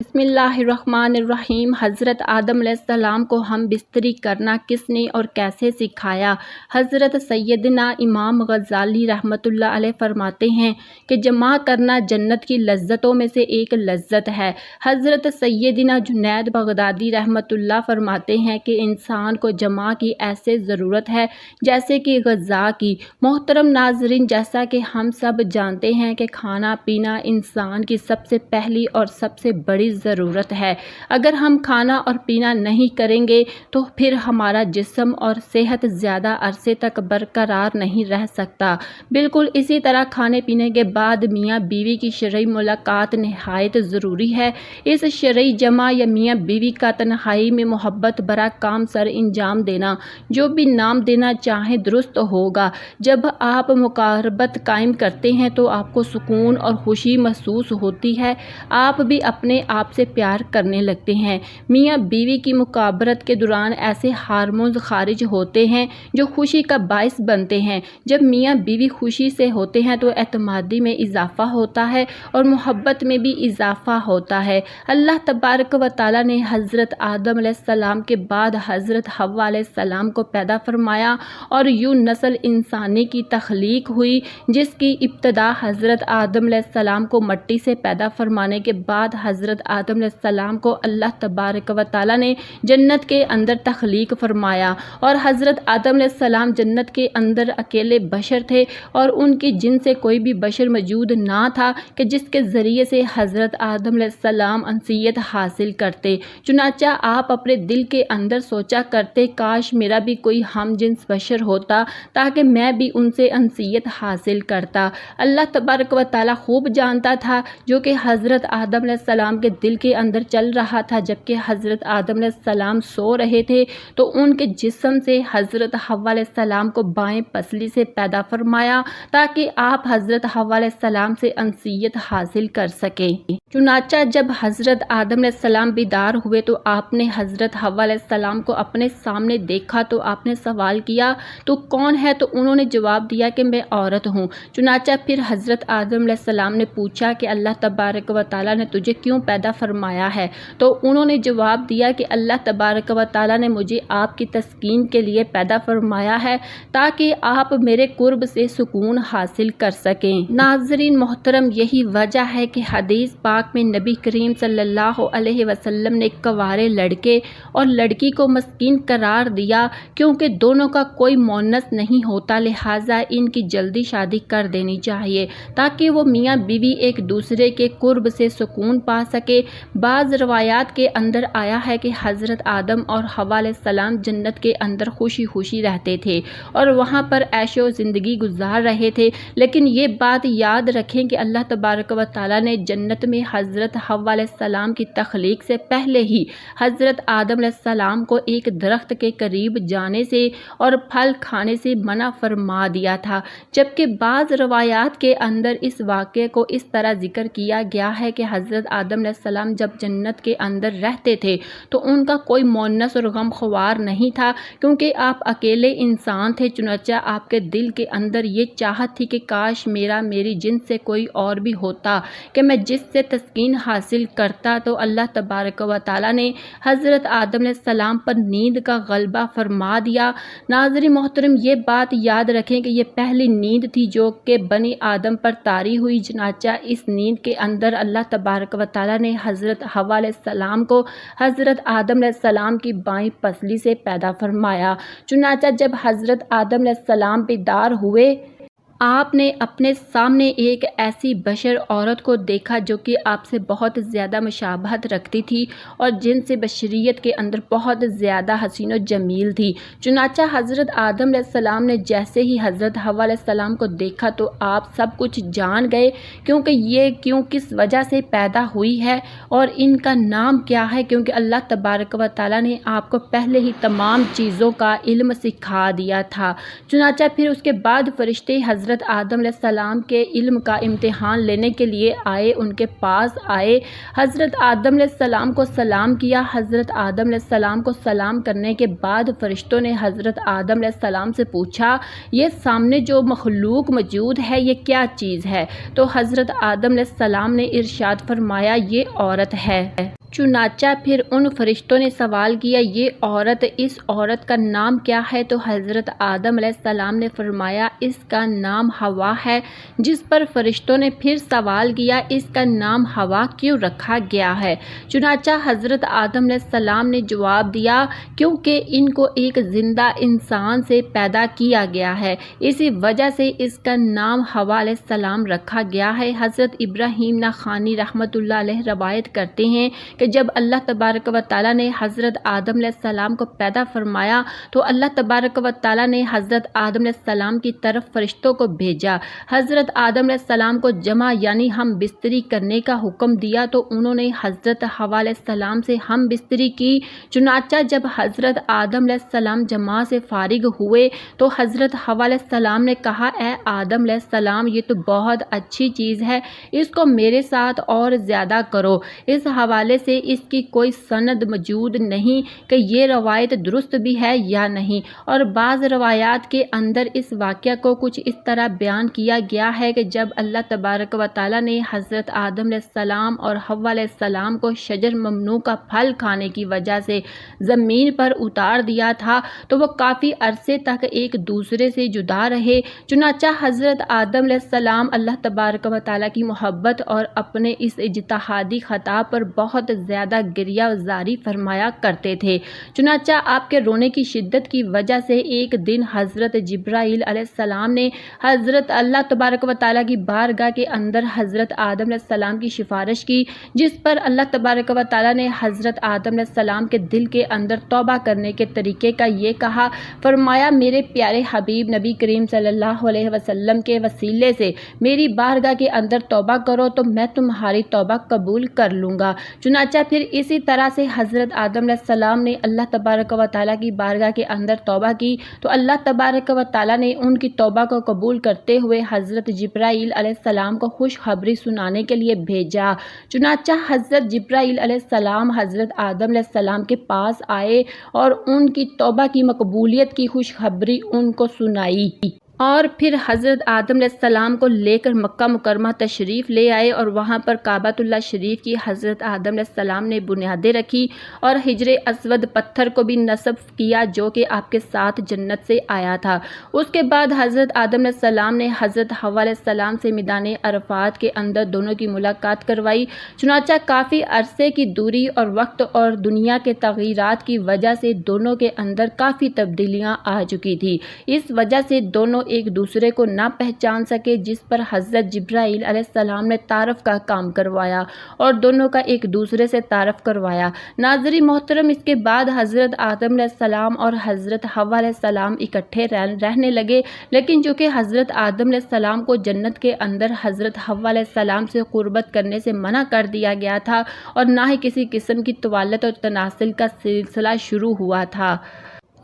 بسم اللہ الرحمن الرحیم۔ حضرت آدم علیہ السلام کو ہم بستری کرنا کس نے اور کیسے سکھایا؟ حضرت سیدنا امام غزالی رحمۃ اللہ علیہ فرماتے ہیں کہ جمع کرنا جنت کی لذتوں میں سے ایک لذت ہے۔ حضرت سیدنا جنید بغدادی رحمۃ اللہ فرماتے ہیں کہ انسان کو جمع کی ایسے ضرورت ہے جیسے کہ غذا کی۔ محترم ناظرین، جیسا کہ ہم سب جانتے ہیں کہ کھانا پینا انسان کی سب سے پہلی اور سب سے بڑی ضرورت ہے۔ اگر ہم کھانا اور پینا نہیں کریں گے تو پھر ہمارا جسم اور صحت زیادہ عرصے تک برقرار نہیں رہ سکتا۔ بالکل اسی طرح کھانے پینے کے بعد میاں بیوی کی شرعی ملاقات نہایت ضروری ہے۔ اس شرعی جمع یا میاں بیوی کا تنہائی میں محبت بھرا کام سر انجام دینا جو بھی نام دینا چاہیں درست ہوگا۔ جب آپ مقاربت قائم کرتے ہیں تو آپ کو سکون اور خوشی محسوس ہوتی ہے، آپ بھی اپنے آپ سے پیار کرنے لگتے ہیں۔ میاں بیوی کی مقابلت کے دوران ایسے ہارمونز خارج ہوتے ہیں جو خوشی کا باعث بنتے ہیں۔ جب میاں بیوی خوشی سے ہوتے ہیں تو اعتمادی میں اضافہ ہوتا ہے اور محبت میں بھی اضافہ ہوتا ہے۔ اللہ تبارک و تعالیٰ نے حضرت آدم علیہ السلام کے بعد حضرت حوا علیہ السلام کو پیدا فرمایا اور یوں نسل انسانی کی تخلیق ہوئی، جس کی ابتدا حضرت آدم علیہ السلام کو مٹی سے پیدا فرمانے کے بعد حضرت آدم علیہ السلام کو اللہ تبارک و تعالیٰ نے جنت کے اندر تخلیق فرمایا، اور حضرت آدم علیہ السلام جنت کے اندر اکیلے بشر تھے اور ان کی جن سے کوئی بھی بشر موجود نہ تھا کہ جس کے ذریعے سے حضرت آدم علیہ السلام انسیت حاصل کرتے۔ چنانچہ آپ اپنے دل کے اندر سوچا کرتے، کاش میرا بھی کوئی ہم جنس بشر ہوتا تاکہ میں بھی ان سے انسیت حاصل کرتا۔ اللہ تبارک و تعالیٰ خوب جانتا تھا جو کہ حضرت آدم علیہ السلام کے دل کے اندر چل رہا تھا۔ جبکہ حضرت آدم علیہ السلام سو رہے تھے تو ان کے جسم سے حضرت حوا علیہ السلام کو بائیں پسلی سے پیدا فرمایا تاکہ آپ حضرت حوا علیہ السلام سے انسیت حاصل کر سکیں۔ چنانچہ جب حضرت آدم علیہ السلام بیدار ہوئے تو آپ نے حضرت حوا علیہ السلام کو اپنے سامنے دیکھا تو آپ نے سوال کیا، تو کون ہے؟ تو انہوں نے جواب دیا کہ میں عورت ہوں۔ چنانچہ پھر حضرت آدم علیہ السلام نے پوچھا کہ اللہ تبارک و تعالیٰ نے تجھے کیوں پیدا فرمایا ہے؟ تو انہوں نے جواب دیا کہ اللہ تبارک و تعالیٰ نے مجھے آپ کی تسکین کے لیے پیدا فرمایا ہے تاکہ آپ میرے قرب سے سکون حاصل کر سکیں۔ ناظرین محترم، یہی وجہ ہے کہ حدیث پاک میں نبی کریم صلی اللہ علیہ وسلم نے کنوارے لڑکے اور لڑکی کو مسکین قرار دیا کیونکہ دونوں کا کوئی مونس نہیں ہوتا، لہٰذا ان کی جلدی شادی کر دینی چاہیے تاکہ وہ میاں بیوی ایک دوسرے کے قرب سے سکون پا سکے۔ بعض روایات کے اندر آیا ہے کہ حضرت آدم اور حوا علیہ السلام جنت کے اندر خوشی خوشی رہتے تھے اور وہاں پر عیش و زندگی گزار رہے تھے، لیکن یہ بات یاد رکھیں کہ اللہ تبارک و تعالیٰ نے جنت میں حضرت حوا علیہ السلام کی تخلیق سے پہلے ہی حضرت آدم علیہ السلام کو ایک درخت کے قریب جانے سے اور پھل کھانے سے منع فرما دیا تھا، جبکہ بعض روایات کے اندر اس واقعے کو اس طرح ذکر کیا گیا ہے کہ حضرت آدم علیہ السلام جب جنت کے اندر رہتے تھے تو ان کا کوئی مونس اور غم خوار نہیں تھا کیونکہ آپ اکیلے انسان تھے۔ چنانچہ آپ کے دل کے اندر یہ چاہت تھی کہ کاش میری جنس سے کوئی اور بھی ہوتا کہ میں جس سے تسکین حاصل کرتا، تو اللہ تبارک و تعالیٰ نے حضرت آدم علیہ السلام پر نیند کا غلبہ فرما دیا۔ ناظرین محترم، یہ بات یاد رکھیں کہ یہ پہلی نیند تھی جو کہ بنی آدم پر طاری ہوئی۔ چنانچہ اس نیند کے اندر اللہ تبارک و تعالیٰ نے حضرت حوا علیہ السلام کو حضرت آدم علیہ السلام کی بائیں پسلی سے پیدا فرمایا۔ چنانچہ جب حضرت آدم علیہ السلام بیدار ہوئے، آپ نے اپنے سامنے ایک ایسی بشر عورت کو دیکھا جو کہ آپ سے بہت زیادہ مشابہت رکھتی تھی اور جن سے بشریت کے اندر بہت زیادہ حسین و جمیل تھی۔ چنانچہ حضرت آدم علیہ السلام نے جیسے ہی حضرت حوا علیہ السلام کو دیکھا تو آپ سب کچھ جان گئے کیونکہ یہ کس وجہ سے پیدا ہوئی ہے اور ان کا نام کیا ہے، کیونکہ اللہ تبارک و تعالیٰ نے آپ کو پہلے ہی تمام چیزوں کا علم سکھا دیا تھا۔ چنانچہ پھر اس کے بعد فرشتے حضرت حضرت آدم علیہ السلام کے علم کا امتحان لینے کے لیے آئے، ان کے پاس آئے، حضرت آدم علیہ السلام کو سلام کیا۔ حضرت آدم علیہ السلام کو سلام کرنے کے بعد فرشتوں نے حضرت آدم علیہ السلام سے پوچھا، یہ سامنے جو مخلوق موجود ہے یہ کیا چیز ہے؟ تو حضرت آدم علیہ السلام نے ارشاد فرمایا، یہ عورت ہے۔ چنانچہ پھر ان فرشتوں نے سوال کیا، یہ عورت، اس عورت کا نام کیا ہے؟ تو حضرت آدم علیہ السلام نے فرمایا، اس کا نام ہوا ہے۔ جس پر فرشتوں نے پھر سوال کیا، اس کا نام ہوا کیوں رکھا گیا ہے؟ چنانچہ حضرت آدم علیہ السلام نے جواب دیا، کیونکہ ان کو ایک زندہ انسان سے پیدا کیا گیا ہے، اسی وجہ سے اس کا نام ہوا علیہ السلام رکھا گیا ہے۔ حضرت ابراہیم نخعانی رحمۃ اللہ علیہ روایت کرتے ہیں کہ جب اللہ تبارک و تعالیٰ نے حضرت آدم علیہ السلام کو پیدا فرمایا تو اللہ تبارک و تعالیٰ نے حضرت آدم علیہ السلام کی طرف فرشتوں کو بھیجا، حضرت آدم علیہ السلام کو جمع یعنی ہم بستری کرنے کا حکم دیا تو انہوں نے حضرت حوا علیہ السلام سے ہم بستری کی۔ چنانچہ جب حضرت آدم علیہ السلام جمع سے فارغ ہوئے تو حضرت حوا علیہ السلام نے کہا، اے آدم علیہ السلام، یہ تو بہت اچھی چیز ہے، اس کو میرے ساتھ اور زیادہ کرو۔ اس حوالے سے اس کی کوئی سند موجود نہیں کہ یہ روایت درست بھی ہے یا نہیں، اور بعض روایات کے اندر اس واقعہ کو کچھ اس طرح بیان کیا گیا ہے کہ جب اللہ تبارک و تعالیٰ نے حضرت آدم علیہ السلام اور حوا علیہ السلام کو شجر ممنوع کا پھل کھانے کی وجہ سے زمین پر اتار دیا تھا تو وہ کافی عرصے تک ایک دوسرے سے جدا رہے۔ چنانچہ حضرت آدم علیہ السلام اللہ تبارک و تعالیٰ کی محبت اور اپنے اس اجتہادی خطا پر بہت زیادہ گریہ زاری فرمایا کرتے تھے۔ چنانچہ آپ کے رونے کی شدت کی وجہ سے ایک دن حضرت جبرائیل علیہ السلام نے حضرت اللہ تبارک و تعالیٰ کی بارگاہ کے اندر حضرت آدم علیہ السلام کی سفارش کی، جس پر اللہ تبارک و تعالیٰ نے حضرت آدم علیہ السلام کے دل کے اندر توبہ کرنے کے طریقے کا یہ کہا، فرمایا، میرے پیارے حبیب نبی کریم صلی اللہ علیہ وسلم کے وسیلے سے میری بارگاہ کے اندر توبہ کرو تو میں تمہاری توبہ قبول کر لوں گا۔ چنانچہ پھر اسی طرح سے حضرت آدم علیہ السلام نے اللہ تبارک و تعالیٰ کی بارگاہ کے اندر توبہ کی تو اللہ تبارک و تعالیٰ نے ان کی توبہ کو قبول کرتے ہوئے حضرت جبرائیل علیہ السلام کو خوشخبری سنانے کے لیے بھیجا۔ چنانچہ حضرت جبرائیل علیہ السلام حضرت آدم علیہ السلام کے پاس آئے اور ان کی توبہ کی مقبولیت کی خوشخبری ان کو سنائی، اور پھر حضرت آدم علیہ السلام کو لے کر مکہ مکرمہ تشریف لے آئے اور وہاں پر کعبۃ اللہ شریف کی حضرت آدم علیہ السلام نے بنیادیں رکھی اور حجر اسود پتھر کو بھی نصب کیا جو کہ آپ کے ساتھ جنت سے آیا تھا۔ اس کے بعد حضرت آدم علیہ السلام نے حضرت حوا علیہ السلام سے میدان عرفات کے اندر دونوں کی ملاقات کروائی۔ چنانچہ کافی عرصے کی دوری اور وقت اور دنیا کے تغیرات کی وجہ سے دونوں کے اندر کافی تبدیلیاں آ چکی تھی، اس وجہ سے دونوں ایک دوسرے کو نہ پہچان سکے، جس پر حضرت جبرائیل علیہ السلام نے تعارف کا کام کروایا اور دونوں کا ایک دوسرے سے تعارف کروایا۔ ناظرین محترم، اس کے بعد حضرت آدم علیہ السلام اور حضرت حوا علیہ السلام اکٹھے رہنے لگے، لیکن چونکہ حضرت آدم علیہ السلام کو جنت کے اندر حضرت حوا علیہ السلام سے قربت کرنے سے منع کر دیا گیا تھا اور نہ ہی کسی قسم کی طوالت اور تناسل کا سلسلہ شروع ہوا تھا،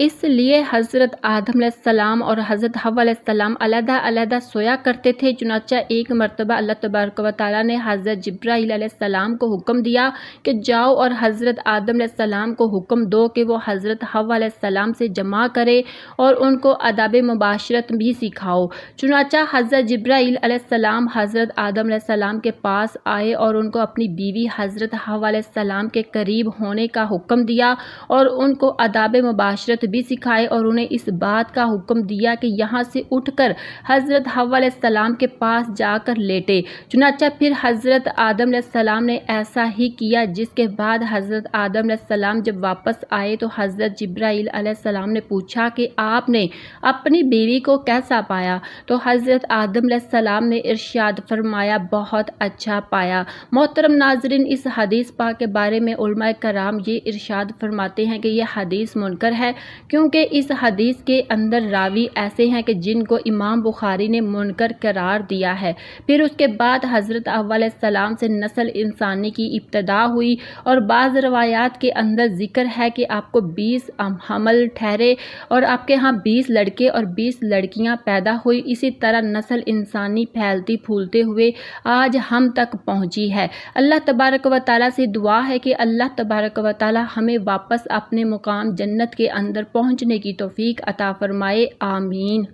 اس لیے حضرت آدم علیہ السلام اور حضرت حوا علیہ السلام علیحدہ علیحدہ سویا کرتے تھے۔ چنانچہ ایک مرتبہ اللہ تبارک و تعالیٰ نے حضرت جبرائیل علیہ السلام کو حکم دیا کہ جاؤ اور حضرت آدم علیہ السلام کو حکم دو کہ وہ حضرت حوا علیہ السلام سے جمع کرے اور ان کو آداب مباشرت بھی سکھاؤ۔ چنانچہ حضرت جبرائیل علیہ السلام حضرت آدم علیہ السلام کے پاس آئے اور ان کو اپنی بیوی حضرت حوا علیہ السلام کے قریب ہونے کا حکم دیا اور ان کو آداب مباشرت بھی سکھائے اور انہیں اس بات کا حکم دیا کہ یہاں سے اٹھ کر حضرت حوا علیہ السلام کے پاس جا کر لیٹے۔ چنانچہ پھر حضرت آدم علیہ السلام نے ایسا ہی کیا، جس کے بعد حضرت آدم علیہ السلام جب واپس آئے تو حضرت جبرائیل علیہ السلام نے پوچھا کہ آپ نے اپنی بیوی کو کیسا پایا؟ تو حضرت آدم علیہ السلام نے ارشاد فرمایا، بہت اچھا پایا۔ محترم ناظرین، اس حدیث پاک کے بارے میں علماء کرام یہ ارشاد فرماتے ہیں کہ یہ حدیث منکر ہے، کیونکہ اس حدیث کے اندر راوی ایسے ہیں کہ جن کو امام بخاری نے منکر قرار دیا ہے۔ پھر اس کے بعد حضرت حوا علیہ السلام سے نسل انسانی کی ابتدا ہوئی، اور بعض روایات کے اندر ذکر ہے کہ آپ کو 20 حمل ٹھہرے اور آپ کے ہاں 20 لڑکے اور 20 لڑکیاں پیدا ہوئی۔ اسی طرح نسل انسانی پھیلتی پھولتے ہوئے آج ہم تک پہنچی ہے۔ اللہ تبارک و تعالیٰ سے دعا ہے کہ اللہ تبارک و تعالیٰ ہمیں واپس اپنے مقام جنت کے اندر پہنچنے کی توفیق عطا فرمائے، آمین۔